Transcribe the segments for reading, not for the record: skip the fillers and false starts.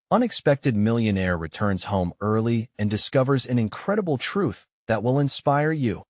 Unexpected millionaire returns home early and discovers an incredible truth that will inspire you.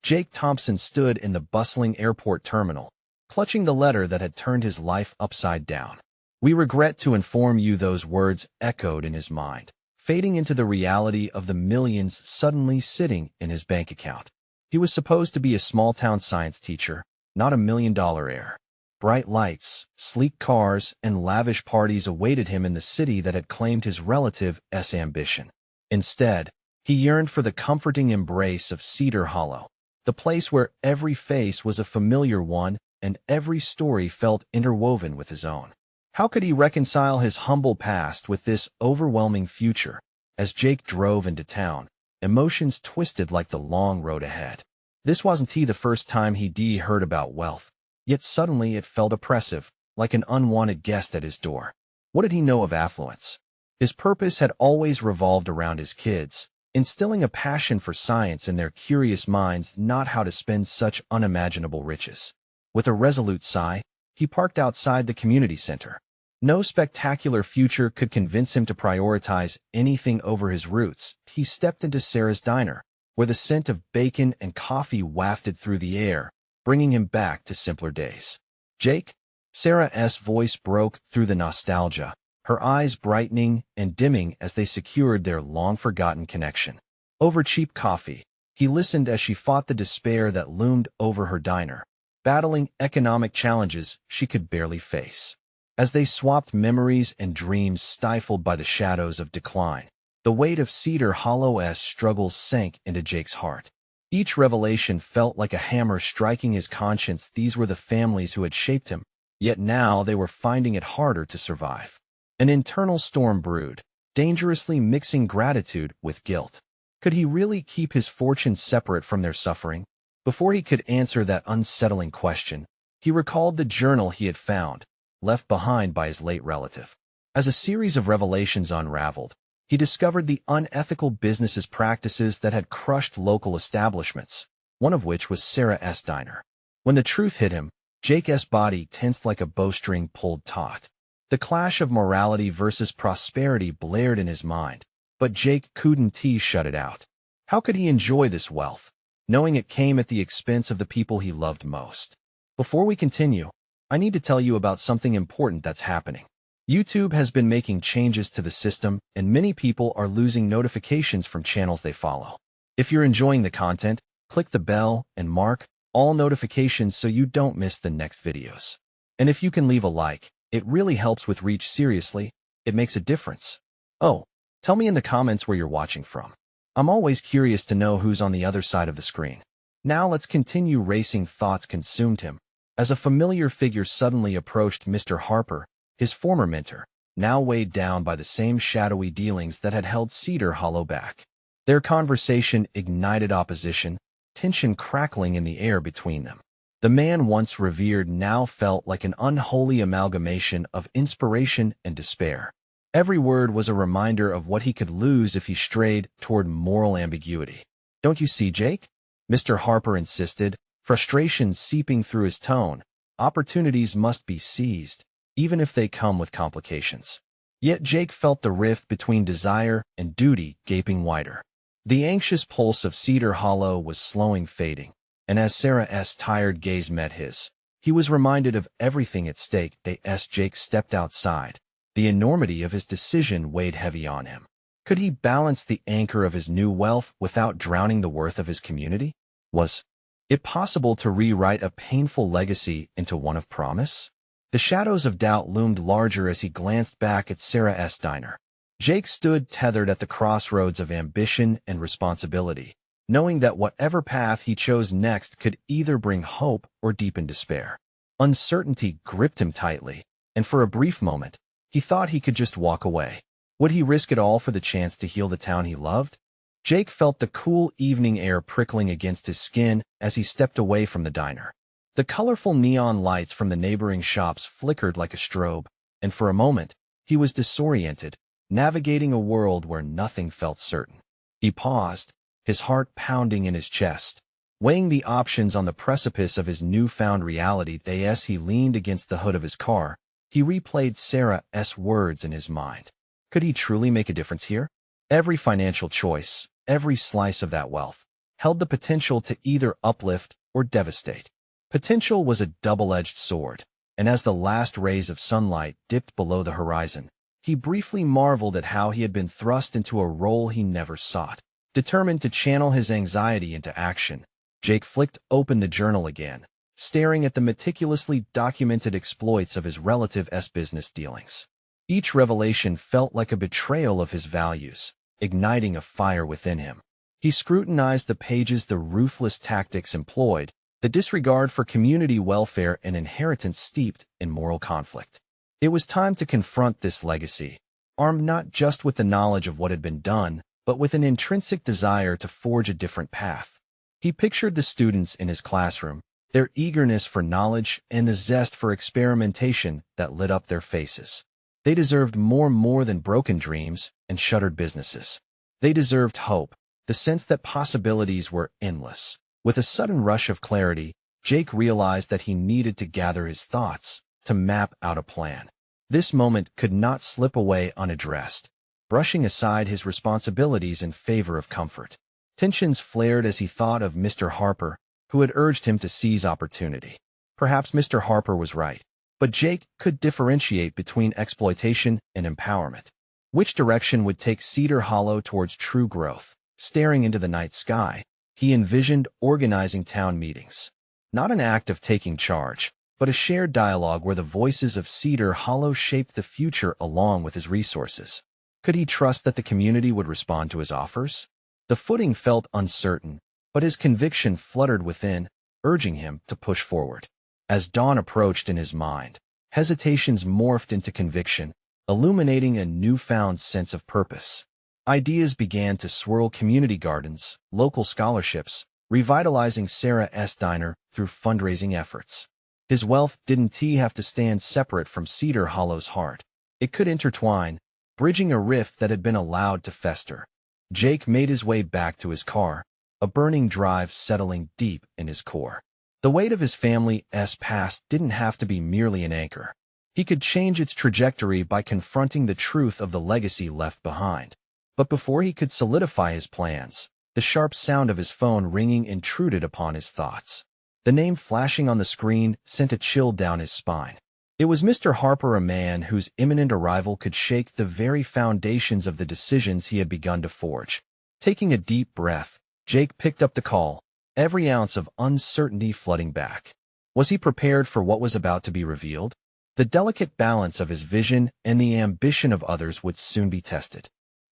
Jake Thompson stood in the bustling airport terminal, clutching the letter that had turned his life upside down. We regret to inform you those words echoed in his mind, fading into the reality of the millions suddenly sitting in his bank account. He was supposed to be a small-town science teacher, not a million-dollar heir. Bright lights, sleek cars, and lavish parties awaited him in the city that had claimed his relative's ambition. Instead, he yearned for the comforting embrace of Cedar Hollow, the place where every face was a familiar one and every story felt interwoven with his own. How could he reconcile his humble past with this overwhelming future? As Jake drove into town, emotions twisted like the long road ahead. This wasn't the first time he'd heard about wealth, yet suddenly it felt oppressive, like an unwanted guest at his door. What did he know of affluence? His purpose had always revolved around his kids, instilling a passion for science in their curious minds, not how to spend such unimaginable riches. With a resolute sigh, he parked outside the community center. No spectacular future could convince him to prioritize anything over his roots. He stepped into Sarah's diner, where the scent of bacon and coffee wafted through the air, bringing him back to simpler days. Jake? Sarah's voice broke through the nostalgia, her eyes brightening and dimming as they secured their long-forgotten connection. Over cheap coffee, he listened as she fought the despair that loomed over her diner, battling economic challenges she could barely face. As they swapped memories and dreams stifled by the shadows of decline, the weight of Cedar Hollow's struggles sank into Jake's heart. Each revelation felt like a hammer striking his conscience. These were the families who had shaped him, yet now they were finding it harder to survive. An internal storm brewed, dangerously mixing gratitude with guilt. Could he really keep his fortune separate from their suffering? Before he could answer that unsettling question, he recalled the journal he had found, left behind by his late relative. As a series of revelations unraveled, he discovered the unethical business practices that had crushed local establishments, one of which was Sarah's diner. When the truth hit him, Jake's body tensed like a bowstring pulled taut. The clash of morality versus prosperity blared in his mind, but Jake couldn't shut it out. How could he enjoy this wealth, knowing it came at the expense of the people he loved most? Before we continue, I need to tell you about something important that's happening. YouTube has been making changes to the system, and many people are losing notifications from channels they follow. If you're enjoying the content, click the bell and mark all notifications so you don't miss the next videos. And if you can leave a like, it really helps with reach. Seriously, it makes a difference. Oh, tell me in the comments where you're watching from. I'm always curious to know who's on the other side of the screen. Now let's continue. Racing thoughts consumed him as a familiar figure suddenly approached. Mr. Harper, his former mentor, now weighed down by the same shadowy dealings that had held Cedar Hollow back. Their conversation ignited opposition, tension crackling in the air between them. The man once revered now felt like an unholy amalgamation of inspiration and despair. Every word was a reminder of what he could lose if he strayed toward moral ambiguity. Don't you see, Jake? Mr. Harper insisted, frustration seeping through his tone. Opportunities must be seized, even if they come with complications. Yet Jake felt the rift between desire and duty gaping wider. The anxious pulse of Cedar Hollow was slowing, fading, and as Sarah's tired gaze met his, he was reminded of everything at stake. As Jake stepped outside, the enormity of his decision weighed heavy on him. Could he balance the anchor of his new wealth without drowning the worth of his community? Was it possible to rewrite a painful legacy into one of promise? The shadows of doubt loomed larger as he glanced back at Sarah's diner. Jake stood tethered at the crossroads of ambition and responsibility, knowing that whatever path he chose next could either bring hope or deepen despair. Uncertainty gripped him tightly, and for a brief moment, he thought he could just walk away. Would he risk it all for the chance to heal the town he loved? Jake felt the cool evening air prickling against his skin as he stepped away from the diner. The colorful neon lights from the neighboring shops flickered like a strobe, and for a moment, he was disoriented, navigating a world where nothing felt certain. He paused, his heart pounding in his chest, weighing the options on the precipice of his newfound reality. As he leaned against the hood of his car, he replayed Sarah's words in his mind. Could he truly make a difference here? Every financial choice, every slice of that wealth, held the potential to either uplift or devastate. Potential was a double-edged sword, and as the last rays of sunlight dipped below the horizon, he briefly marveled at how he had been thrust into a role he never sought. Determined to channel his anxiety into action, Jake flicked open the journal again, staring at the meticulously documented exploits of his relative's business dealings. Each revelation felt like a betrayal of his values, igniting a fire within him. He scrutinized the pages, the ruthless tactics employed, the disregard for community welfare, and inheritance steeped in moral conflict. It was time to confront this legacy, armed not just with the knowledge of what had been done, but with an intrinsic desire to forge a different path. He pictured the students in his classroom, their eagerness for knowledge and the zest for experimentation that lit up their faces. They deserved more than broken dreams and shuttered businesses. They deserved hope, the sense that possibilities were endless. With a sudden rush of clarity, Jake realized that he needed to gather his thoughts, to map out a plan. This moment could not slip away unaddressed, brushing aside his responsibilities in favor of comfort. Tensions flared as he thought of Mr. Harper, who had urged him to seize opportunity. Perhaps Mr. Harper was right, but Jake could differentiate between exploitation and empowerment. Which direction would take Cedar Hollow towards true growth? Staring into the night sky, he envisioned organizing town meetings. Not an act of taking charge, but a shared dialogue where the voices of Cedar Hollow shaped the future along with his resources. Could he trust that the community would respond to his offers? The footing felt uncertain, but his conviction fluttered within, urging him to push forward. As dawn approached in his mind, hesitations morphed into conviction, illuminating a newfound sense of purpose. Ideas began to swirl: community gardens, local scholarships, revitalizing Sarah's diner through fundraising efforts. His wealth didn't have to stand separate from Cedar Hollow's heart. It could intertwine, bridging a rift that had been allowed to fester. Jake made his way back to his car, a burning drive settling deep in his core. The weight of his family's past didn't have to be merely an anchor. He could change its trajectory by confronting the truth of the legacy left behind. But before he could solidify his plans, the sharp sound of his phone ringing intruded upon his thoughts. The name flashing on the screen sent a chill down his spine. It was Mr. Harper, a man whose imminent arrival could shake the very foundations of the decisions he had begun to forge. Taking a deep breath, Jake picked up the call, every ounce of uncertainty flooding back. Was he prepared for what was about to be revealed? The delicate balance of his vision and the ambition of others would soon be tested.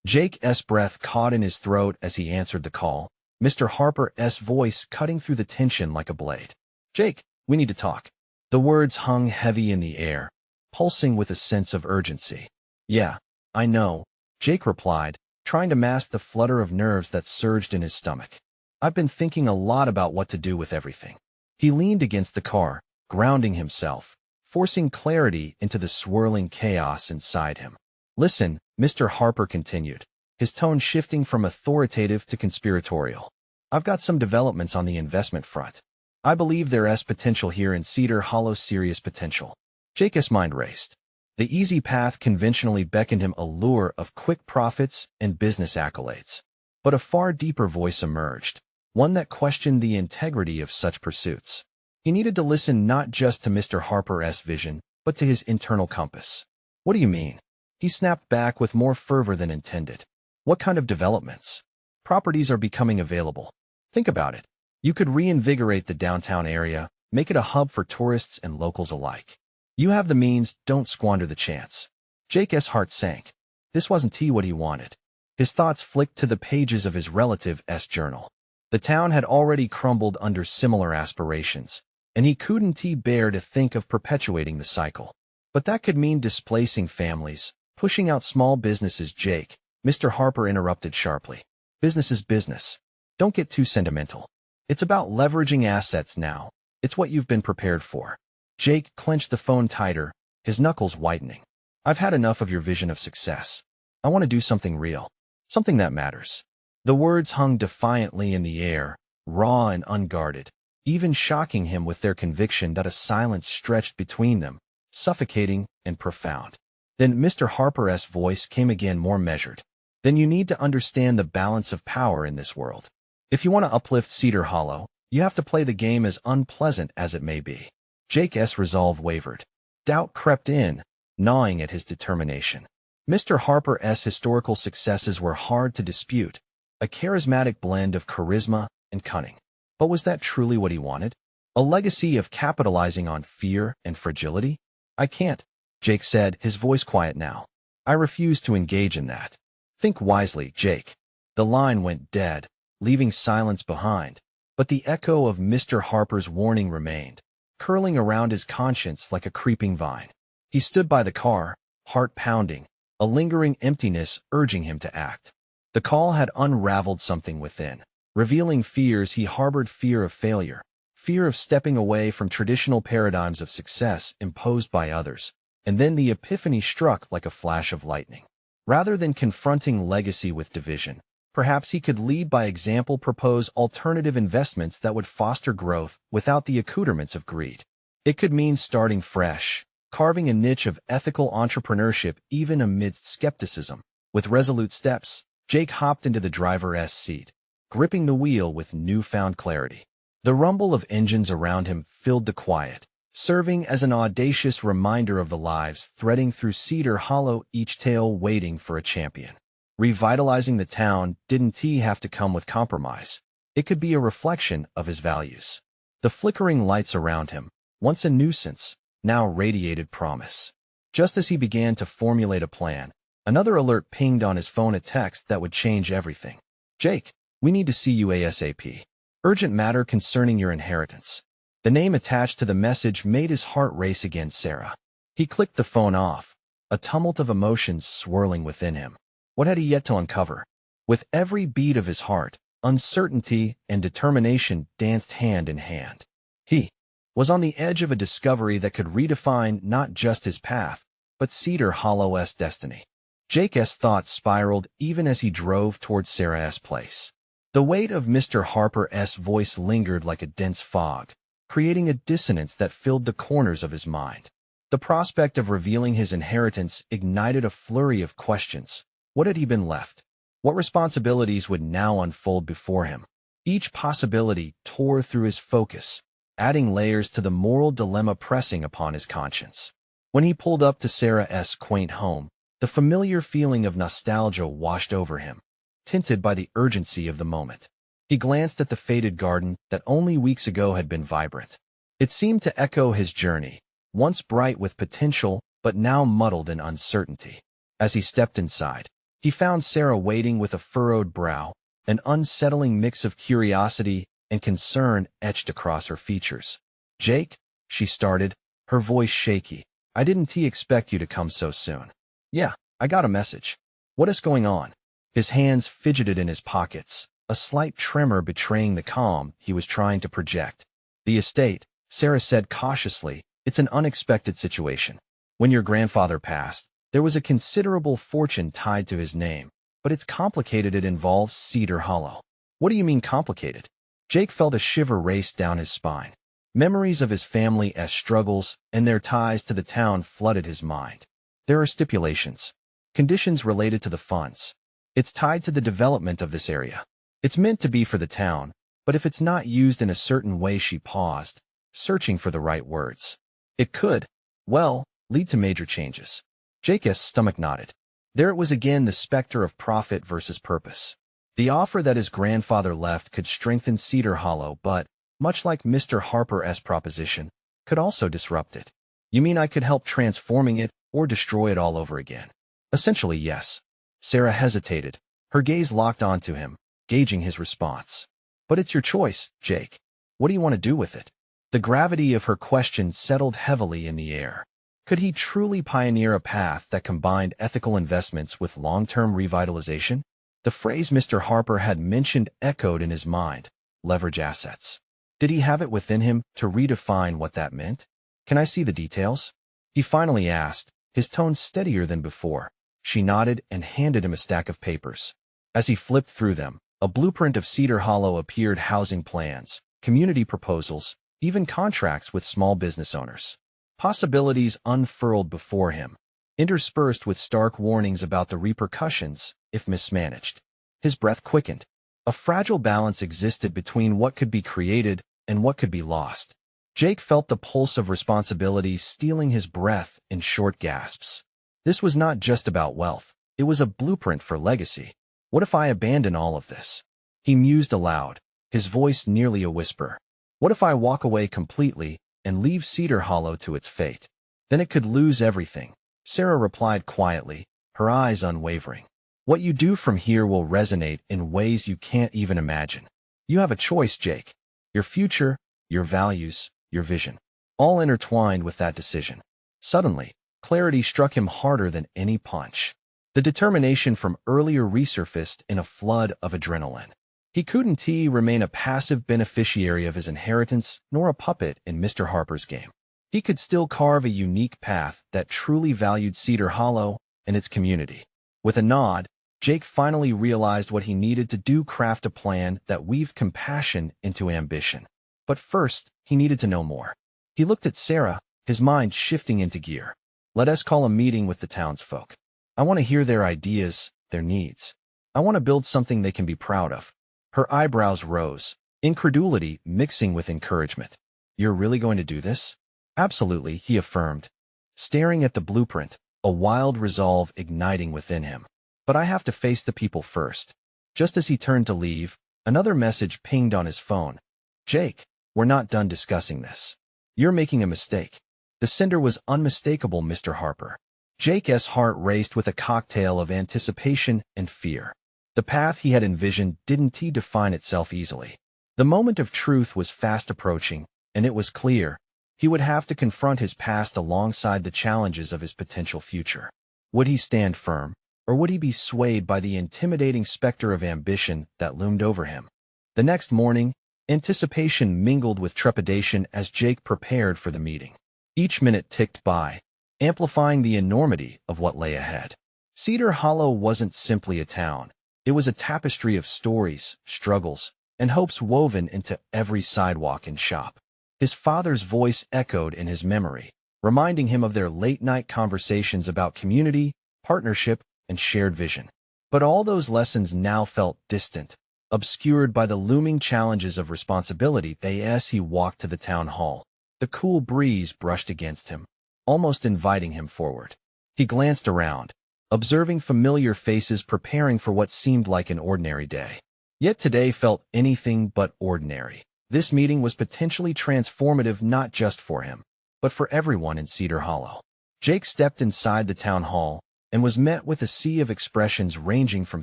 Jake's breath caught in his throat as he answered the call, Mr. Harper's voice cutting through the tension like a blade. "Jake, we need to talk." The words hung heavy in the air, pulsing with a sense of urgency. "Yeah, I know," Jake replied, trying to mask the flutter of nerves that surged in his stomach. "I've been thinking a lot about what to do with everything." He leaned against the car, grounding himself, forcing clarity into the swirling chaos inside him. "Listen," Mr. Harper continued, his tone shifting from authoritative to conspiratorial. "I've got some developments on the investment front. I believe there's potential here in Cedar Hollow, serious potential." Jake's mind raced. The easy path conventionally beckoned him a lure of quick profits and business accolades. But a far deeper voice emerged, one that questioned the integrity of such pursuits. He needed to listen not just to Mr. Harper's vision, but to his internal compass. "What do you mean?" He snapped back with more fervor than intended. "What kind of developments?" "Properties are becoming available. Think about it. You could reinvigorate the downtown area, make it a hub for tourists and locals alike. You have the means, don't squander the chance." Jake's heart sank. This wasn't what he wanted. His thoughts flicked to the pages of his relative's journal. The town had already crumbled under similar aspirations, and he couldn't bear to think of perpetuating the cycle. But that could mean displacing families, pushing out small businesses. "Jake," Mr. Harper interrupted sharply. "Business is business. Don't get too sentimental. It's about leveraging assets now. It's what you've been prepared for." Jake clenched the phone tighter, his knuckles whitening. "I've had enough of your vision of success. I want to do something real. Something that matters." The words hung defiantly in the air, raw and unguarded, even shocking him with their conviction that a silence stretched between them, suffocating and profound. Then Mr. Harper's voice came again, more measured. Then you need to understand the balance of power in this world. If you want to uplift Cedar Hollow, you have to play the game as unpleasant as it may be. Jake's resolve wavered. Doubt crept in, gnawing at his determination. Mr. Harper's historical successes were hard to dispute, a charismatic blend of charisma and cunning. But was that truly what he wanted? A legacy of capitalizing on fear and fragility? I can't, Jake said, his voice quiet now. I refuse to engage in that. Think wisely, Jake. The line went dead, leaving silence behind, but the echo of Mr. Harper's warning remained, curling around his conscience like a creeping vine. He stood by the car, heart pounding, a lingering emptiness urging him to act. The call had unraveled something within, revealing fears he harbored: fear of failure, fear of stepping away from traditional paradigms of success imposed by others. And then the epiphany struck like a flash of lightning. Rather than confronting legacy with division, perhaps he could lead by example, propose alternative investments that would foster growth without the accoutrements of greed. It could mean starting fresh, carving a niche of ethical entrepreneurship even amidst skepticism. With resolute steps, Jake hopped into the driver's seat, gripping the wheel with newfound clarity. The rumble of engines around him filled the quiet, serving as an audacious reminder of the lives threading through Cedar Hollow, each tale waiting for a champion. Revitalizing the town didn't have to come with compromise. It could be a reflection of his values. The flickering lights around him, once a nuisance, now radiated promise. Just as he began to formulate a plan, another alert pinged on his phone, a text that would change everything. Jake, we need to see you ASAP. Urgent matter concerning your inheritance. The name attached to the message made his heart race again. Sarah. He clicked the phone off, a tumult of emotions swirling within him. What had he yet to uncover? With every beat of his heart, uncertainty and determination danced hand in hand. He was on the edge of a discovery that could redefine not just his path, but Cedar Hollow's destiny. Jake's thoughts spiraled even as he drove towards Sarah's place. The weight of Mr. Harper's voice lingered like a dense fog, creating a dissonance that filled the corners of his mind. The prospect of revealing his inheritance ignited a flurry of questions. What had he been left? What responsibilities would now unfold before him? Each possibility tore through his focus, adding layers to the moral dilemma pressing upon his conscience. When he pulled up to Sarah's quaint home, the familiar feeling of nostalgia washed over him, tinted by the urgency of the moment. He glanced at the faded garden that only weeks ago had been vibrant. It seemed to echo his journey, once bright with potential, but now muddled in uncertainty. As he stepped inside, he found Sarah waiting with a furrowed brow, an unsettling mix of curiosity and concern etched across her features. Jake, she started, her voice shaky. I didn't expect you to come so soon. Yeah, I got a message. What is going on? His hands fidgeted in his pockets, a slight tremor betraying the calm he was trying to project. The estate, Sarah said cautiously, it's an unexpected situation. When your grandfather passed, there was a considerable fortune tied to his name, but it's complicated. It involves Cedar Hollow. What do you mean complicated? Jake felt a shiver race down his spine. Memories of his family's struggles and their ties to the town flooded his mind. There are stipulations, conditions related to the funds. It's tied to the development of this area. It's meant to be for the town, but if it's not used in a certain way, she paused, searching for the right words. It could, well, lead to major changes. Jake's stomach nodded. There it was again, the specter of profit versus purpose. The offer that his grandfather left could strengthen Cedar Hollow, but, much like Mr. Harper's proposition, could also disrupt it. You mean I could help transforming it or destroy it all over again? Essentially, yes. Sarah hesitated, her gaze locked onto him, gauging his response. But it's your choice, Jake. What do you want to do with it? The gravity of her question settled heavily in the air. Could he truly pioneer a path that combined ethical investments with long-term revitalization? The phrase Mr. Harper had mentioned echoed in his mind, leverage assets. Did he have it within him to redefine what that meant? Can I see the details? He finally asked, his tone steadier than before. She nodded and handed him a stack of papers. As he flipped through them, a blueprint of Cedar Hollow appeared: housing plans, community proposals, even contracts with small business owners. Possibilities unfurled before him, interspersed with stark warnings about the repercussions if mismanaged. His breath quickened. A fragile balance existed between what could be created and what could be lost. Jake felt the pulse of responsibility stealing his breath in short gasps. This was not just about wealth. It was a blueprint for legacy. What if I abandon all of this? He mused aloud, his voice nearly a whisper. What if I walk away completely and leave Cedar Hollow to its fate? Then it could lose everything. Sarah replied quietly, her eyes unwavering. What you do from here will resonate in ways you can't even imagine. You have a choice, Jake. Your future, your values, your vision, all intertwined with that decision. Suddenly, clarity struck him harder than any punch. The determination from earlier resurfaced in a flood of adrenaline. He couldn't remain a passive beneficiary of his inheritance nor a puppet in Mr. Harper's game. He could still carve a unique path that truly valued Cedar Hollow and its community. With a nod, Jake finally realized what he needed to do: craft a plan that weaved compassion into ambition. But first, he needed to know more. He looked at Sarah, his mind shifting into gear. Let us call a meeting with the townsfolk. I want to hear their ideas, their needs. I want to build something they can be proud of. Her eyebrows rose, incredulity mixing with encouragement. You're really going to do this? Absolutely, he affirmed, staring at the blueprint, a wild resolve igniting within him. But I have to face the people first. Just as he turned to leave, another message pinged on his phone. Jake, we're not done discussing this. You're making a mistake. The sender was unmistakable, Mr. Harper. Jake's heart raced with a cocktail of anticipation and fear. The path he had envisioned didn't define itself easily. The moment of truth was fast approaching, and it was clear he would have to confront his past alongside the challenges of his potential future. Would he stand firm, or would he be swayed by the intimidating specter of ambition that loomed over him? The next morning, anticipation mingled with trepidation as Jake prepared for the meeting. Each minute ticked by, amplifying the enormity of what lay ahead. Cedar Hollow wasn't simply a town. It was a tapestry of stories, struggles, and hopes woven into every sidewalk and shop. His father's voice echoed in his memory, reminding him of their late-night conversations about community, partnership, and shared vision. But all those lessons now felt distant, obscured by the looming challenges of responsibility. As he walked to the town hall, the cool breeze brushed against him, almost inviting him forward. He glanced around, observing familiar faces preparing for what seemed like an ordinary day. Yet today felt anything but ordinary. This meeting was potentially transformative, not just for him, but for everyone in Cedar Hollow. Jake stepped inside the town hall and was met with a sea of expressions ranging from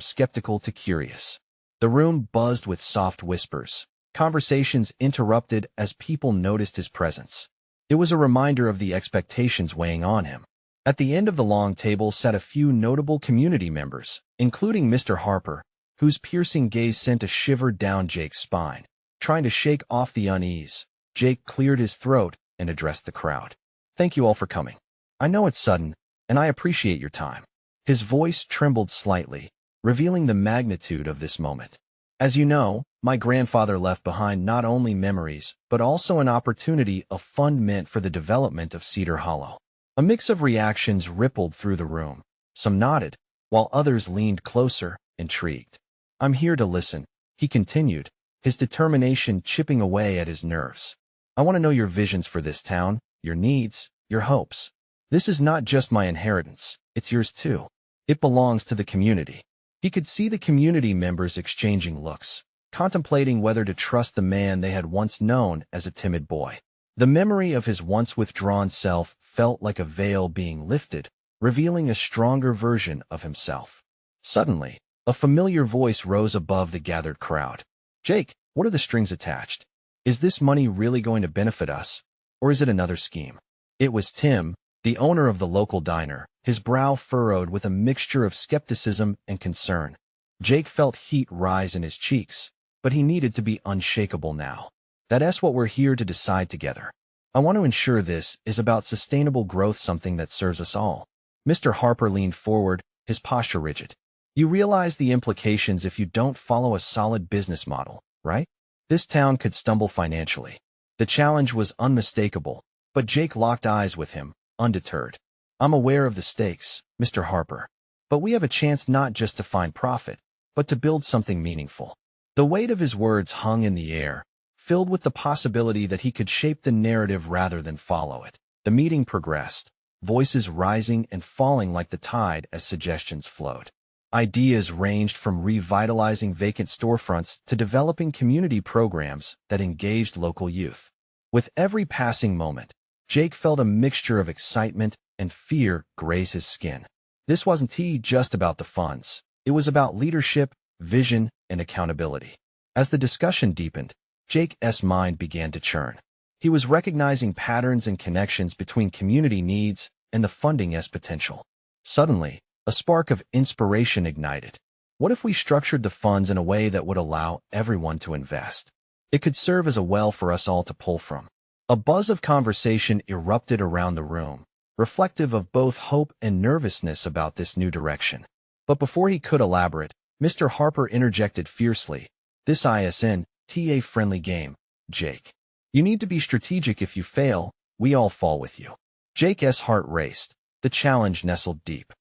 skeptical to curious. The room buzzed with soft whispers, conversations interrupted as people noticed his presence. It was a reminder of the expectations weighing on him. At the end of the long table sat a few notable community members, including Mr. Harper, whose piercing gaze sent a shiver down Jake's spine. Trying to shake off the unease, Jake cleared his throat and addressed the crowd. Thank you all for coming. I know it's sudden, and I appreciate your time. His voice trembled slightly, revealing the magnitude of this moment. As you know, my grandfather left behind not only memories, but also an opportunity, a fund meant for the development of Cedar Hollow. A mix of reactions rippled through the room. Some nodded, while others leaned closer, intrigued. I'm here to listen, he continued, his determination chipping away at his nerves. I want to know your visions for this town, your needs, your hopes. This is not just my inheritance, it's yours too. It belongs to the community. He could see the community members exchanging looks, contemplating whether to trust the man they had once known as a timid boy. The memory of his once withdrawn self felt like a veil being lifted, revealing a stronger version of himself. Suddenly, a familiar voice rose above the gathered crowd. Jake, what are the strings attached? Is this money really going to benefit us, or is it another scheme? It was Tim, the owner of the local diner, his brow furrowed with a mixture of skepticism and concern. Jake felt heat rise in his cheeks, but he needed to be unshakable now. That's what we're here to decide together. I want to ensure this is about sustainable growth, something that serves us all. Mr. Harper leaned forward, his posture rigid. You realize the implications if you don't follow a solid business model, right? This town could stumble financially. The challenge was unmistakable, but Jake locked eyes with him, undeterred. I'm aware of the stakes, Mr. Harper. But we have a chance not just to find profit, but to build something meaningful. The weight of his words hung in the air, filled with the possibility that he could shape the narrative rather than follow it. The meeting progressed, voices rising and falling like the tide as suggestions flowed. Ideas ranged from revitalizing vacant storefronts to developing community programs that engaged local youth. With every passing moment, Jake felt a mixture of excitement and fear graze his skin. This wasn't just about the funds. It was about leadership, vision, and accountability. As the discussion deepened, Jake's mind began to churn. He was recognizing patterns and connections between community needs and the funding's potential. Suddenly, a spark of inspiration ignited. What if we structured the funds in a way that would allow everyone to invest? It could serve as a well for us all to pull from. A buzz of conversation erupted around the room, reflective of both hope and nervousness about this new direction. But before he could elaborate, Mr. Harper interjected fiercely. This isn't a friendly game, Jake. You need to be strategic. If you fail, we all fall with you. Jake's heart raced. The challenge nestled deep.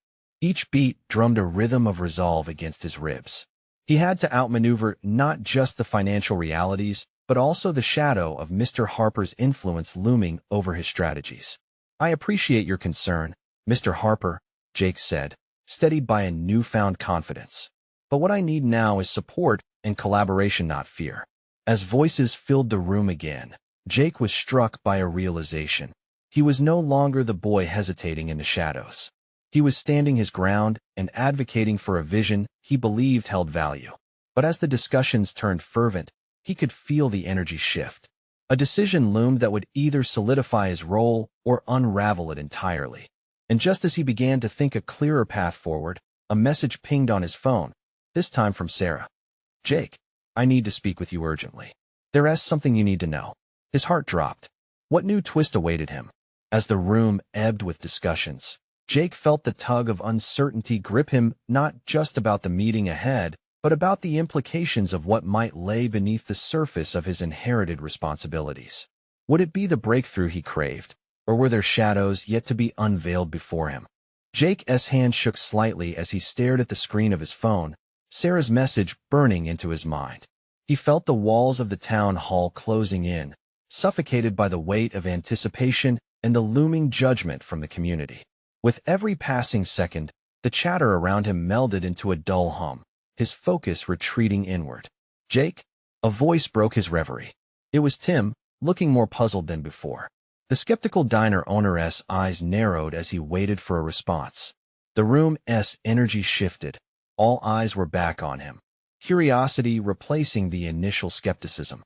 Each beat drummed a rhythm of resolve against his ribs. He had to outmaneuver not just the financial realities, but also the shadow of Mr. Harper's influence looming over his strategies. I appreciate your concern, Mr. Harper, Jake said, steadied by a newfound confidence. But what I need now is support and collaboration, not fear. As voices filled the room again, Jake was struck by a realization. He was no longer the boy hesitating in the shadows. He was standing his ground and advocating for a vision he believed held value. But as the discussions turned fervent, he could feel the energy shift. A decision loomed that would either solidify his role or unravel it entirely. And just as he began to think a clearer path forward, a message pinged on his phone, this time from Sarah. Jake, I need to speak with you urgently. There's something you need to know. His heart dropped. What new twist awaited him? As the room ebbed with discussions, Jake felt the tug of uncertainty grip him, not just about the meeting ahead, but about the implications of what might lay beneath the surface of his inherited responsibilities. Would it be the breakthrough he craved, or were there shadows yet to be unveiled before him? Jake's hand shook slightly as he stared at the screen of his phone, Sarah's message burning into his mind. He felt the walls of the town hall closing in, suffocated by the weight of anticipation and the looming judgment from the community. With every passing second, the chatter around him melded into a dull hum, his focus retreating inward. Jake? A voice broke his reverie. It was Tim, looking more puzzled than before. The skeptical diner owner's eyes narrowed as he waited for a response. The room's energy shifted. All eyes were back on him, curiosity replacing the initial skepticism.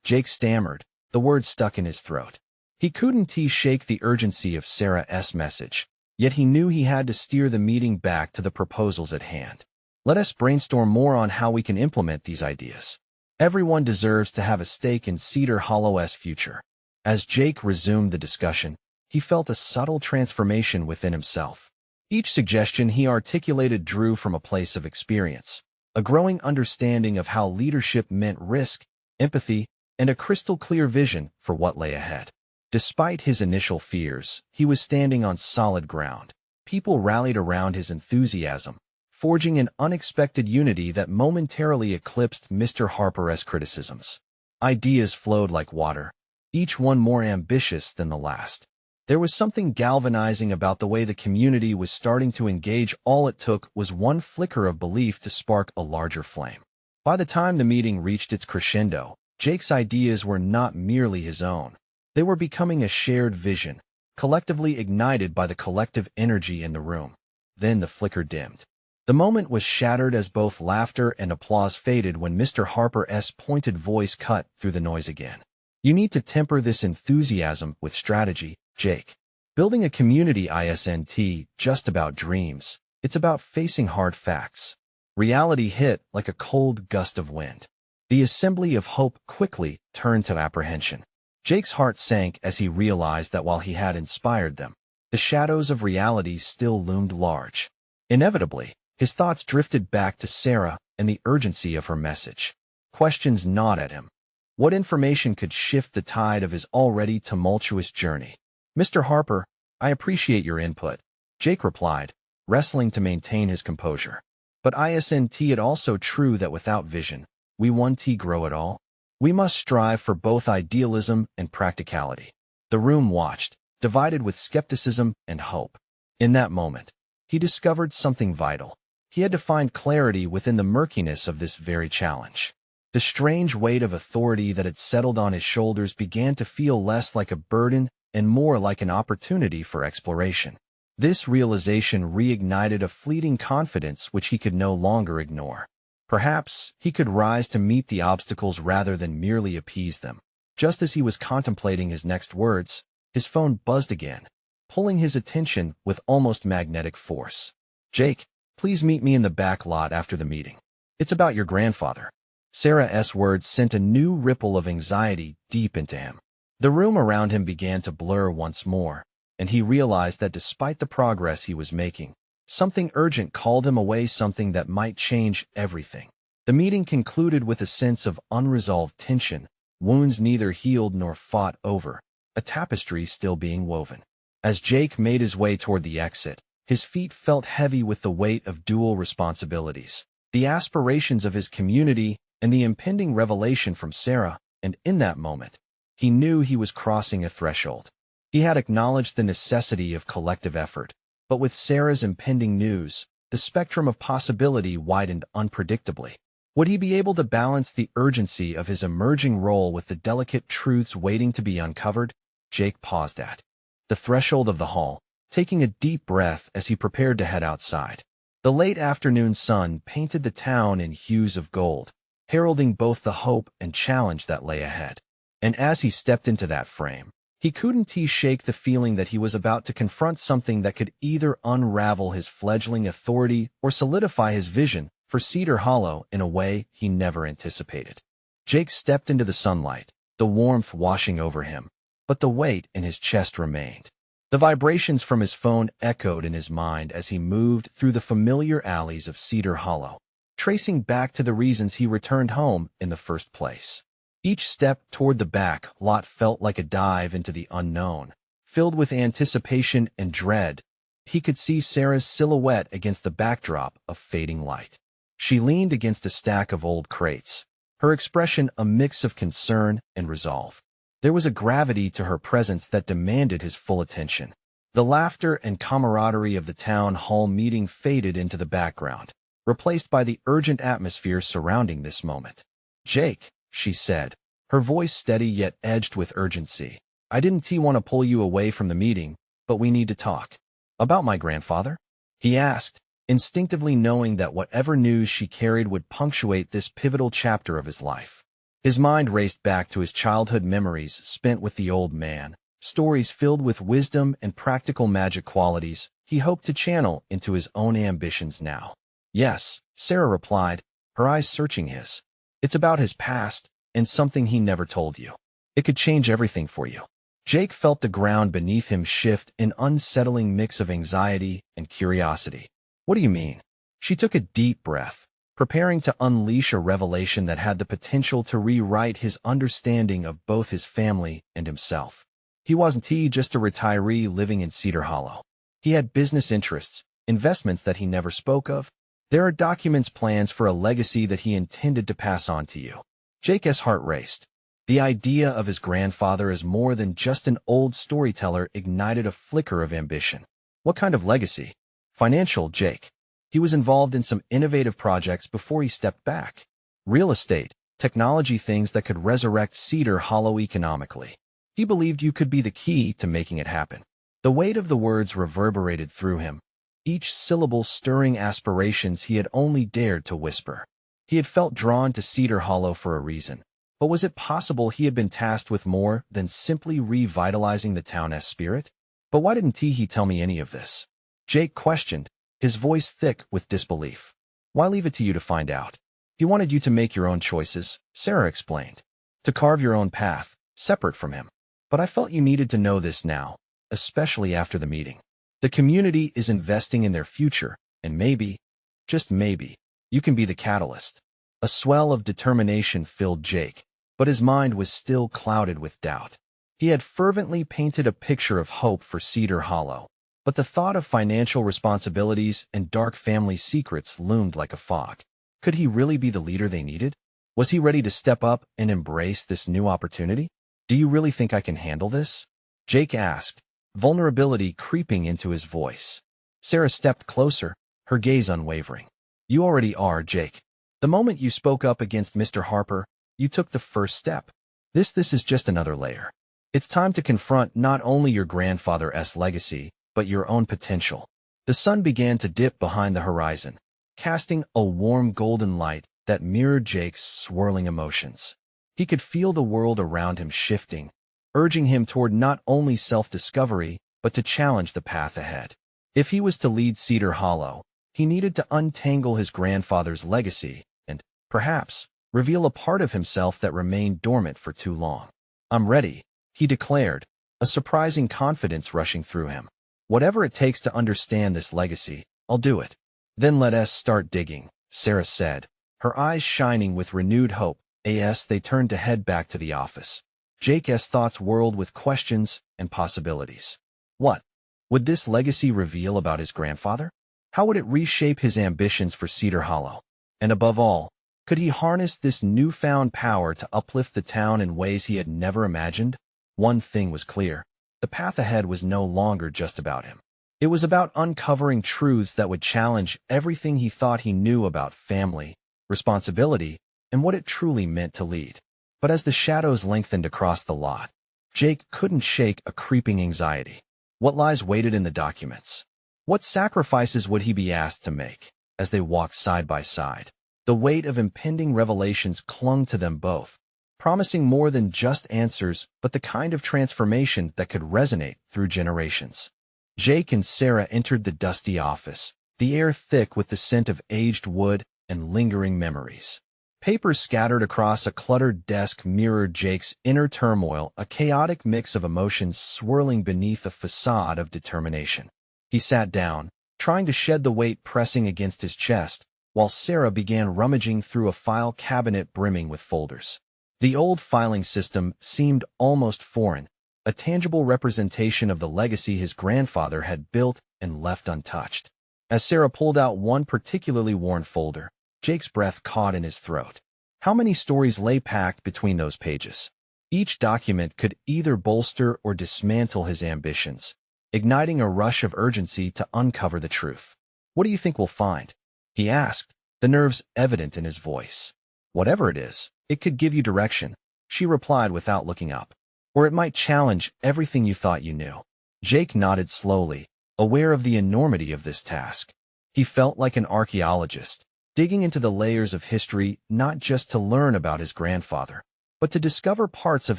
Jake stammered, the words stuck in his throat. He couldn't shake the urgency of Sarah's message, yet he knew he had to steer the meeting back to the proposals at hand. Let us brainstorm more on how we can implement these ideas. Everyone deserves to have a stake in Cedar Hollow's future. As Jake resumed the discussion, he felt a subtle transformation within himself. Each suggestion he articulated drew from a place of experience, a growing understanding of how leadership meant risk, empathy, and a crystal-clear vision for what lay ahead. Despite his initial fears, he was standing on solid ground. People rallied around his enthusiasm, forging an unexpected unity that momentarily eclipsed Mr. Harper's criticisms. Ideas flowed like water, each one more ambitious than the last. There was something galvanizing about the way the community was starting to engage. All it took was one flicker of belief to spark a larger flame. By the time the meeting reached its crescendo, Jake's ideas were not merely his own. They were becoming a shared vision, collectively ignited by the collective energy in the room. Then the flicker dimmed. The moment was shattered as both laughter and applause faded when Mr. Harper's pointed voice cut through the noise again. You need to temper this enthusiasm with strategy, Jake. Building a community isn't just about dreams. It's about facing hard facts. Reality hit like a cold gust of wind. The assembly of hope quickly turned to apprehension. Jake's heart sank as he realized that while he had inspired them, the shadows of reality still loomed large. Inevitably, his thoughts drifted back to Sarah and the urgency of her message. Questions gnawed at him. What information could shift the tide of his already tumultuous journey? Mr. Harper, I appreciate your input, Jake replied, wrestling to maintain his composure. But isn't it also true that without vision, we won't grow at all? We must strive for both idealism and practicality. The room watched, divided with skepticism and hope. In that moment, he discovered something vital. He had to find clarity within the murkiness of this very challenge. The strange weight of authority that had settled on his shoulders began to feel less like a burden and more like an opportunity for exploration. This realization reignited a fleeting confidence which he could no longer ignore. Perhaps he could rise to meet the obstacles rather than merely appease them. Just as he was contemplating his next words, his phone buzzed again, pulling his attention with almost magnetic force. Jake, please meet me in the back lot after the meeting. It's about your grandfather. Sarah's words sent a new ripple of anxiety deep into him. The room around him began to blur once more, and he realized that despite the progress he was making, something urgent called him away, something that might change everything. The meeting concluded with a sense of unresolved tension, wounds neither healed nor fought over, a tapestry still being woven. As Jake made his way toward the exit, his feet felt heavy with the weight of dual responsibilities, the aspirations of his community and the impending revelation from Sarah, and in that moment, he knew he was crossing a threshold. He had acknowledged the necessity of collective effort, but with Sarah's impending news, the spectrum of possibility widened unpredictably. Would he be able to balance the urgency of his emerging role with the delicate truths waiting to be uncovered? Jake paused at the threshold of the hall, taking a deep breath as he prepared to head outside. The late afternoon sun painted the town in hues of gold, heralding both the hope and challenge that lay ahead. And as he stepped into that frame, he couldn't shake the feeling that he was about to confront something that could either unravel his fledgling authority or solidify his vision for Cedar Hollow in a way he never anticipated. Jake stepped into the sunlight, the warmth washing over him, but the weight in his chest remained. The vibrations from his phone echoed in his mind as he moved through the familiar alleys of Cedar Hollow, tracing back to the reasons he returned home in the first place. Each step toward the back lot felt like a dive into the unknown, filled with anticipation and dread. He could see Sarah's silhouette against the backdrop of fading light. She leaned against a stack of old crates, her expression a mix of concern and resolve. There was a gravity to her presence that demanded his full attention. The laughter and camaraderie of the town hall meeting faded into the background, replaced by the urgent atmosphere surrounding this moment. Jake, she said, her voice steady yet edged with urgency. I didn't want to pull you away from the meeting, but we need to talk. About my grandfather? He asked, instinctively knowing that whatever news she carried would punctuate this pivotal chapter of his life. His mind raced back to his childhood memories spent with the old man, stories filled with wisdom and practical magic qualities he hoped to channel into his own ambitions now. Yes, Sarah replied, her eyes searching his. It's about his past, and something he never told you. It could change everything for you. Jake felt the ground beneath him shift, an unsettling mix of anxiety and curiosity. What do you mean? She took a deep breath, preparing to unleash a revelation that had the potential to rewrite his understanding of both his family and himself. He wasn't just a retiree living in Cedar Hollow. He had business interests, investments that he never spoke of. There are documents, plans for a legacy that he intended to pass on to you. Jake's heart raced. The idea of his grandfather as more than just an old storyteller ignited a flicker of ambition. What kind of legacy? Financial, Jake. He was involved in some innovative projects before he stepped back. Real estate, technology, things that could resurrect Cedar Hollow economically. He believed you could be the key to making it happen. The weight of the words reverberated through him, each syllable stirring aspirations he had only dared to whisper. He had felt drawn to Cedar Hollow for a reason, but was it possible he had been tasked with more than simply revitalizing the town's spirit? But why didn't he tell me any of this? Jake questioned, his voice thick with disbelief. Why leave it to you to find out? He wanted you to make your own choices, Sarah explained, to carve your own path, separate from him. But I felt you needed to know this now, especially after the meeting. The community is investing in their future, and maybe, just maybe, you can be the catalyst. A swell of determination filled Jake, but his mind was still clouded with doubt. He had fervently painted a picture of hope for Cedar Hollow, but the thought of financial responsibilities and dark family secrets loomed like a fog. Could he really be the leader they needed? Was he ready to step up and embrace this new opportunity? Do you really think I can handle this? Jake asked, vulnerability creeping into his voice. Sarah stepped closer, her gaze unwavering. You already are, Jake. The moment you spoke up against Mr. Harper, you took the first step. This is just another layer. It's time to confront not only your grandfather's legacy, but your own potential. The sun began to dip behind the horizon, casting a warm golden light that mirrored Jake's swirling emotions. He could feel the world around him shifting, urging him toward not only self-discovery, but to challenge the path ahead. If he was to lead Cedar Hollow, he needed to untangle his grandfather's legacy and, perhaps, reveal a part of himself that remained dormant for too long. I'm ready, he declared, a surprising confidence rushing through him. Whatever it takes to understand this legacy, I'll do it. Then let us start digging, Sarah said, her eyes shining with renewed hope as they turned to head back to the office. Jake's thoughts whirled with questions and possibilities. What would this legacy reveal about his grandfather? How would it reshape his ambitions for Cedar Hollow? And above all, could he harness this newfound power to uplift the town in ways he had never imagined? One thing was clear. The path ahead was no longer just about him. It was about uncovering truths that would challenge everything he thought he knew about family, responsibility, and what it truly meant to lead. But as the shadows lengthened across the lot, Jake couldn't shake a creeping anxiety. What lies waited in the documents? What sacrifices would he be asked to make? As they walked side by side, the weight of impending revelations clung to them both, promising more than just answers, but the kind of transformation that could resonate through generations. Jake and Sarah entered the dusty office, the air thick with the scent of aged wood and lingering memories. Papers scattered across a cluttered desk mirrored Jake's inner turmoil, a chaotic mix of emotions swirling beneath a facade of determination. He sat down, trying to shed the weight pressing against his chest, while Sarah began rummaging through a file cabinet brimming with folders. The old filing system seemed almost foreign, a tangible representation of the legacy his grandfather had built and left untouched. As Sarah pulled out one particularly worn folder, Jake's breath caught in his throat. How many stories lay packed between those pages? Each document could either bolster or dismantle his ambitions, igniting a rush of urgency to uncover the truth. What do you think we'll find? He asked, the nerves evident in his voice. Whatever it is, it could give you direction, she replied without looking up. Or it might challenge everything you thought you knew. Jake nodded slowly, aware of the enormity of this task. He felt like an archaeologist, digging into the layers of history not just to learn about his grandfather, but to discover parts of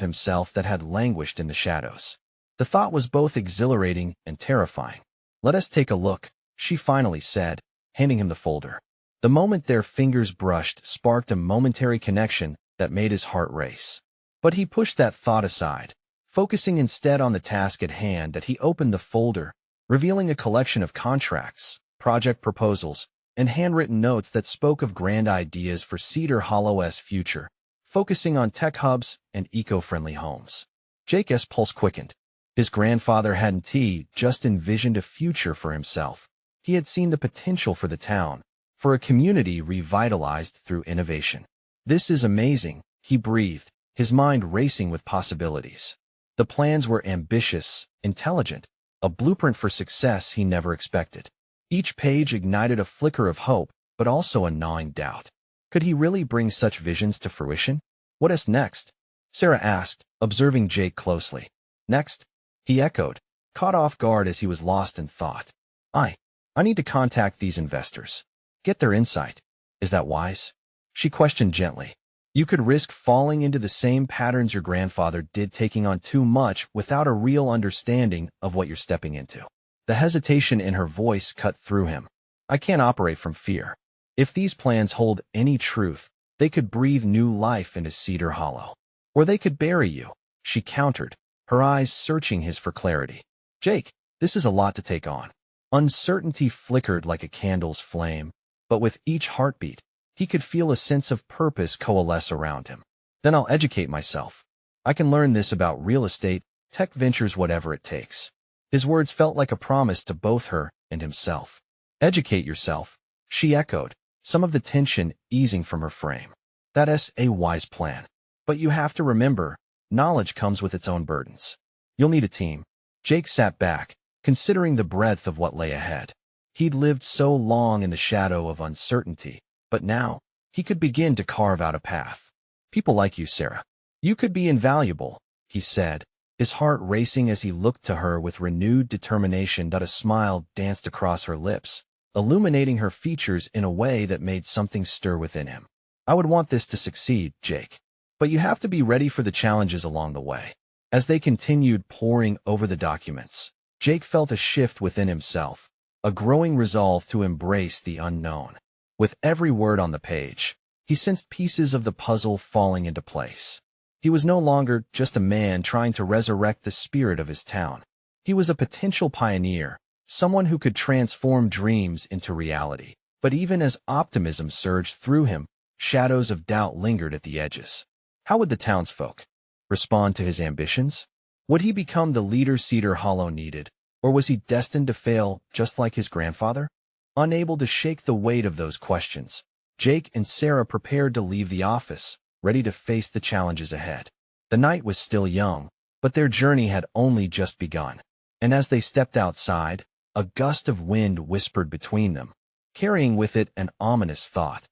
himself that had languished in the shadows. The thought was both exhilarating and terrifying. Let us take a look, she finally said, handing him the folder. The moment their fingers brushed sparked a momentary connection that made his heart race. But he pushed that thought aside, focusing instead on the task at hand. That he opened the folder, revealing a collection of contracts, project proposals, and handwritten notes that spoke of grand ideas for Cedar Hollow's future, focusing on tech hubs and eco-friendly homes. Jake's pulse quickened. His grandfather hadn't just envisioned a future for himself. He had seen the potential for the town, for a community revitalized through innovation. This is amazing, he breathed, his mind racing with possibilities. The plans were ambitious, intelligent, a blueprint for success he never expected. Each page ignited a flicker of hope, but also a gnawing doubt. Could he really bring such visions to fruition? What is next? Sarah asked, observing Jake closely. Next? He echoed, caught off guard as he was lost in thought. I need to contact these investors. Get their insight. Is that wise? She questioned gently. You could risk falling into the same patterns your grandfather did, taking on too much without a real understanding of what you're stepping into. The hesitation in her voice cut through him. I can't operate from fear. If these plans hold any truth, they could breathe new life into Cedar Hollow. Or they could bury you, she countered, her eyes searching his for clarity. Jake, this is a lot to take on. Uncertainty flickered like a candle's flame, but with each heartbeat, he could feel a sense of purpose coalesce around him. Then I'll educate myself. I can learn this about real estate Tech ventures whatever it takes. His words felt like a promise to both her and himself. Educate yourself, she echoed, some of the tension easing from her frame. That's a wise plan. But you have to remember, knowledge comes with its own burdens. You'll need a team. Jake sat back, considering the breadth of what lay ahead. He'd lived so long in the shadow of uncertainty, but now, he could begin to carve out a path. People like you, Sarah. You could be invaluable, he said, his heart racing as he looked to her with renewed determination. A smile danced across her lips, illuminating her features in a way that made something stir within him. I would want this to succeed, Jake. But you have to be ready for the challenges along the way. As they continued poring over the documents, Jake felt a shift within himself, a growing resolve to embrace the unknown. With every word on the page, he sensed pieces of the puzzle falling into place. He was no longer just a man trying to resurrect the spirit of his town. He was a potential pioneer, someone who could transform dreams into reality. But even as optimism surged through him, shadows of doubt lingered at the edges. How would the townsfolk respond to his ambitions? Would he become the leader Cedar Hollow needed, or was he destined to fail just like his grandfather? Unable to shake the weight of those questions, Jake and Sarah prepared to leave the office, ready to face the challenges ahead. The night was still young, but their journey had only just begun. And as they stepped outside, a gust of wind whispered between them, carrying with it an ominous thought.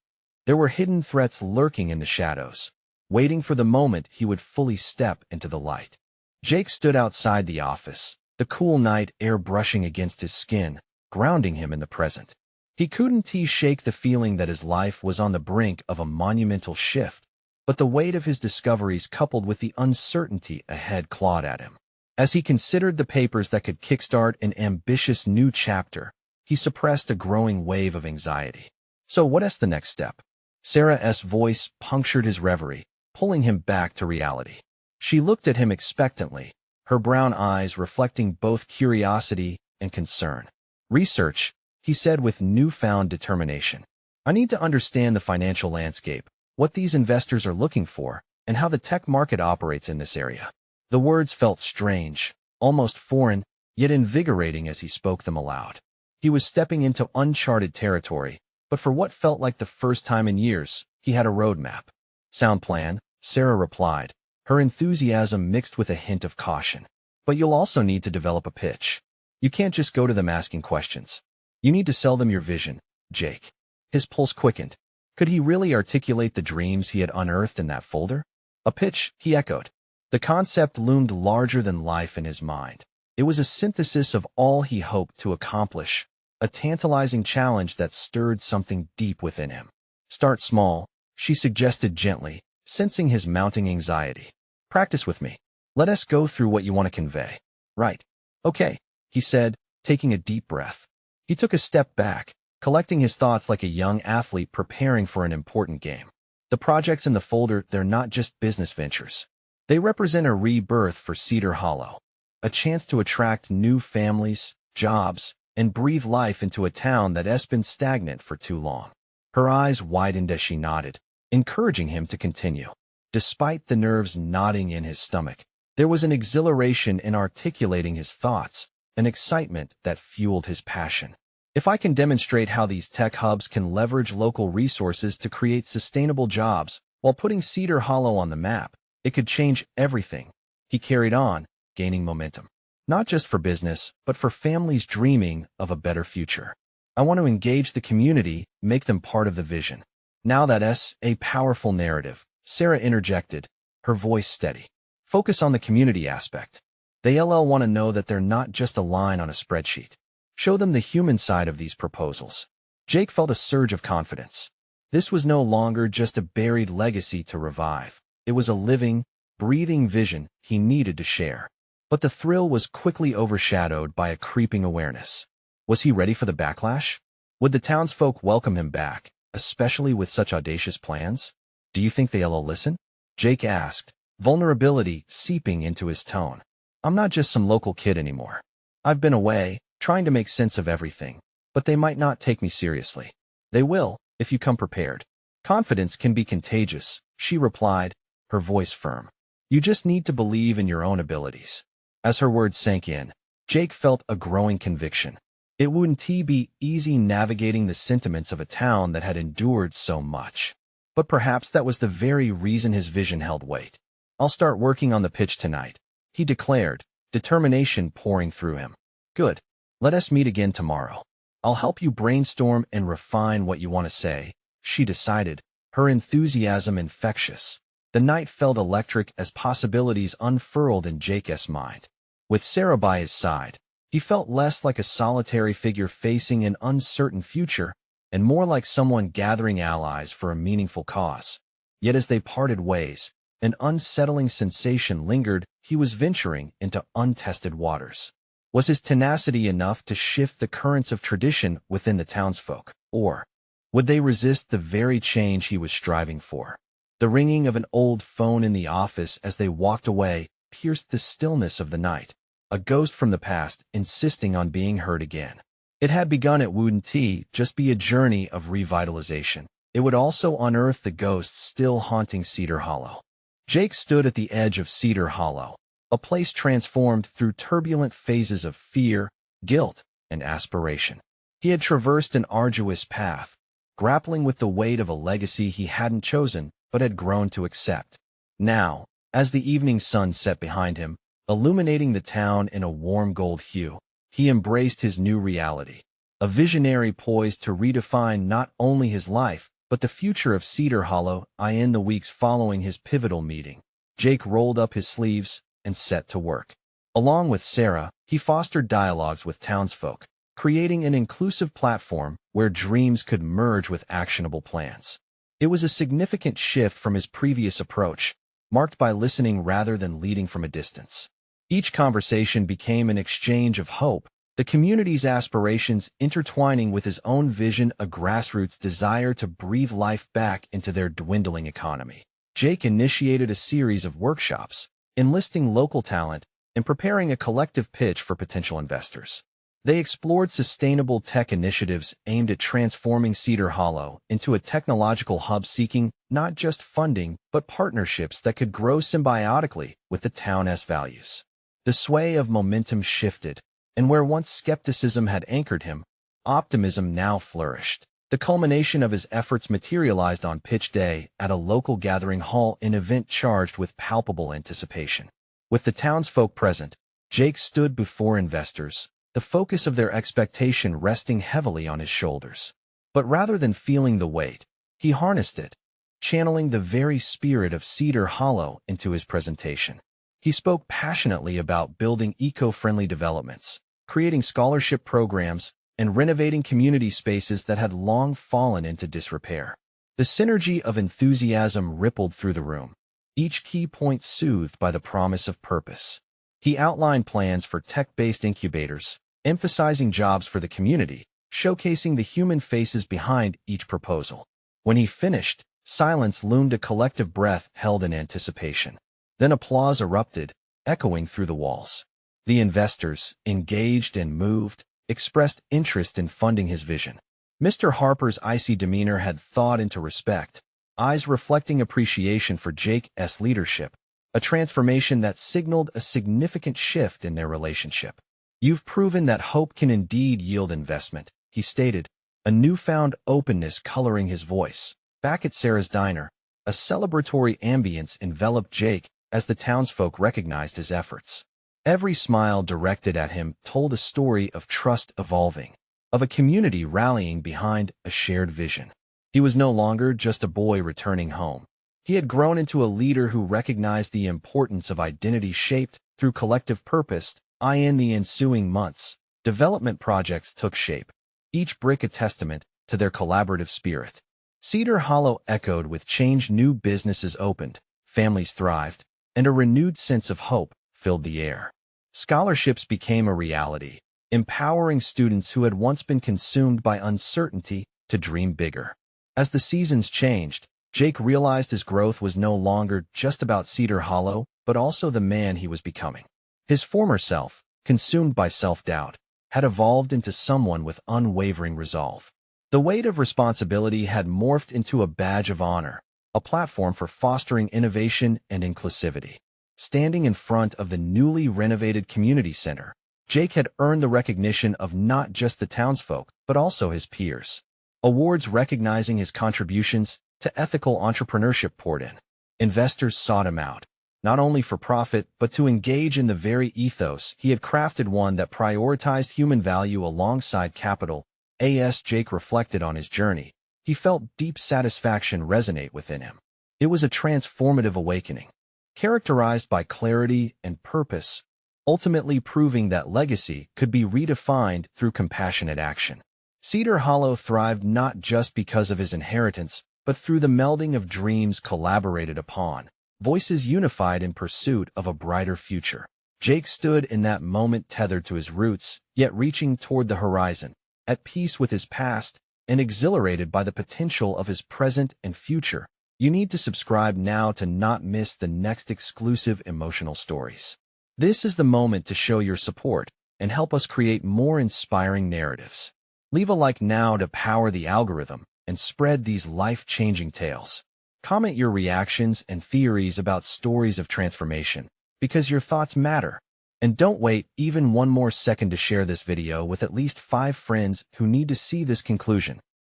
There were hidden threats lurking in the shadows, waiting for the moment he would fully step into the light. Jake stood outside the office, the cool night air brushing against his skin, grounding him in the present. He couldn't shake the feeling that his life was on the brink of a monumental shift, but the weight of his discoveries coupled with the uncertainty ahead clawed at him. As he considered the papers that could kickstart an ambitious new chapter, he suppressed a growing wave of anxiety. So what's the next step? Sarah's voice punctured his reverie, pulling him back to reality. She looked at him expectantly, her brown eyes reflecting both curiosity and concern. Research, he said with newfound determination. I need to understand the financial landscape, what these investors are looking for, and how the tech market operates in this area. The words felt strange, almost foreign, yet invigorating as he spoke them aloud. He was stepping into uncharted territory, but for what felt like the first time in years, he had a roadmap. Sound plan, Sarah replied, her enthusiasm mixed with a hint of caution. But you'll also need to develop a pitch. You can't just go to them asking questions. You need to sell them your vision, Jake. His pulse quickened. Could he really articulate the dreams he had unearthed in that folder? A pitch, he echoed. The concept loomed larger than life in his mind. It was a synthesis of all he hoped to accomplish, a tantalizing challenge that stirred something deep within him. Start small, she suggested gently, sensing his mounting anxiety. Practice with me. Let us go through what you want to convey. Right. Okay, he said, taking a deep breath. He took a step back, collecting his thoughts like a young athlete preparing for an important game. The projects in the folder, they're not just business ventures. They represent a rebirth for Cedar Hollow, a chance to attract new families, jobs, and breathe life into a town that has been stagnant for too long. Her eyes widened as she nodded, encouraging him to continue. Despite the nerves knotting in his stomach, there was an exhilaration in articulating his thoughts, an excitement that fueled his passion. If I can demonstrate how these tech hubs can leverage local resources to create sustainable jobs while putting Cedar Hollow on the map, it could change everything. He carried on, gaining momentum. Not just for business, but for families dreaming of a better future. I want to engage the community, make them part of the vision. Now that's a powerful narrative, Sarah interjected, her voice steady. Focus on the community aspect. They want to know that they're not just a line on a spreadsheet. Show them the human side of these proposals. Jake felt a surge of confidence. This was no longer just a buried legacy to revive. It was a living, breathing vision he needed to share. But the thrill was quickly overshadowed by a creeping awareness. Was he ready for the backlash? Would the townsfolk welcome him back, especially with such audacious plans? Do you think they'll listen? Jake asked, vulnerability seeping into his tone. I'm not just some local kid anymore. I've been away, trying to make sense of everything, but they might not take me seriously. They will, if you come prepared. Confidence can be contagious, she replied, her voice firm. You just need to believe in your own abilities. As her words sank in, Jake felt a growing conviction. It wouldn't be easy navigating the sentiments of a town that had endured so much. But perhaps that was the very reason his vision held weight. "I'll start working on the pitch tonight," he declared, determination pouring through him. "Good. Let us meet again tomorrow. I'll help you brainstorm and refine what you want to say," she decided, her enthusiasm infectious. The night felt electric as possibilities unfurled in Jake's mind. With Sarah by his side, he felt less like a solitary figure facing an uncertain future and more like someone gathering allies for a meaningful cause. Yet as they parted ways, an unsettling sensation lingered. He was venturing into untested waters. Was his tenacity enough to shift the currents of tradition within the townsfolk, or would they resist the very change he was striving for? The ringing of an old phone in the office as they walked away pierced the stillness of the night, a ghost from the past insisting on being heard again. It had begun, it wouldn't just be a journey of revitalization. It would also unearth the ghosts still haunting Cedar Hollow. Jake stood at the edge of Cedar Hollow, a place transformed through turbulent phases of fear, guilt, and aspiration. He had traversed an arduous path, grappling with the weight of a legacy he hadn't chosen but had grown to accept. Now, as the evening sun set behind him, illuminating the town in a warm gold hue, he embraced his new reality, a visionary poised to redefine not only his life, but the future of Cedar Hollow. In the weeks following his pivotal meeting, Jake rolled up his sleeves and set to work. Along with Sarah, he fostered dialogues with townsfolk, creating an inclusive platform where dreams could merge with actionable plans. It was a significant shift from his previous approach, marked by listening rather than leading from a distance. Each conversation became an exchange of hope, the community's aspirations intertwining with his own vision, a grassroots desire to breathe life back into their dwindling economy. Jake initiated a series of workshops, enlisting local talent and preparing a collective pitch for potential investors. They explored sustainable tech initiatives aimed at transforming Cedar Hollow into a technological hub, seeking not just funding but partnerships that could grow symbiotically with the town's values. The sway of momentum shifted, and where once skepticism had anchored him, optimism now flourished. The culmination of his efforts materialized on pitch day at a local gathering hall, an event charged with palpable anticipation. With the townsfolk present, Jake stood before investors, the focus of their expectation resting heavily on his shoulders. But rather than feeling the weight, he harnessed it, channeling the very spirit of Cedar Hollow into his presentation. He spoke passionately about building eco-friendly developments, creating scholarship programs, and renovating community spaces that had long fallen into disrepair. The synergy of enthusiasm rippled through the room, each key point soothed by the promise of purpose. He outlined plans for tech-based incubators, emphasizing jobs for the community, showcasing the human faces behind each proposal. When he finished, silence loomed, a collective breath held in anticipation. Then applause erupted, echoing through the walls. The investors, engaged and moved, expressed interest in funding his vision. Mr. Harper's icy demeanor had thawed into respect, eyes reflecting appreciation for Jake's leadership, a transformation that signaled a significant shift in their relationship. "You've proven that hope can indeed yield investment," he stated, a newfound openness coloring his voice. Back at Sarah's diner, a celebratory ambience enveloped Jake as the townsfolk recognized his efforts. Every smile directed at him told a story of trust evolving, of a community rallying behind a shared vision. He was no longer just a boy returning home. He had grown into a leader who recognized the importance of identity shaped through collective purpose. In the ensuing months, development projects took shape, each brick a testament to their collaborative spirit. Cedar Hollow echoed with change, new businesses opened, families thrived, and a renewed sense of hope filled the air. Scholarships became a reality, empowering students who had once been consumed by uncertainty to dream bigger. As the seasons changed, Jake realized his growth was no longer just about Cedar Hollow, but also the man he was becoming. His former self, consumed by self-doubt, had evolved into someone with unwavering resolve. The weight of responsibility had morphed into a badge of honor, a platform for fostering innovation and inclusivity. Standing in front of the newly renovated community center, Jake had earned the recognition of not just the townsfolk, but also his peers. Awards recognizing his contributions to ethical entrepreneurship poured in. Investors sought him out, not only for profit, but to engage in the very ethos he had crafted, one that prioritized human value alongside capital. As Jake reflected on his journey, he felt deep satisfaction resonate within him. It was a transformative awakening, characterized by clarity and purpose, ultimately proving that legacy could be redefined through compassionate action. Cedar Hollow thrived not just because of his inheritance, but through the melding of dreams collaborated upon, voices unified in pursuit of a brighter future. Jake stood in that moment tethered to his roots, yet reaching toward the horizon, at peace with his past and exhilarated by the potential of his present and future. You need to subscribe now to not miss the next exclusive emotional stories. This is the moment to show your support and help us create more inspiring narratives. Leave a like now to power the algorithm and spread these life-changing tales. Comment your reactions and theories about stories of transformation, because your thoughts matter. And don't wait even one more second to share this video with at least 5 friends who need to see this conclusion.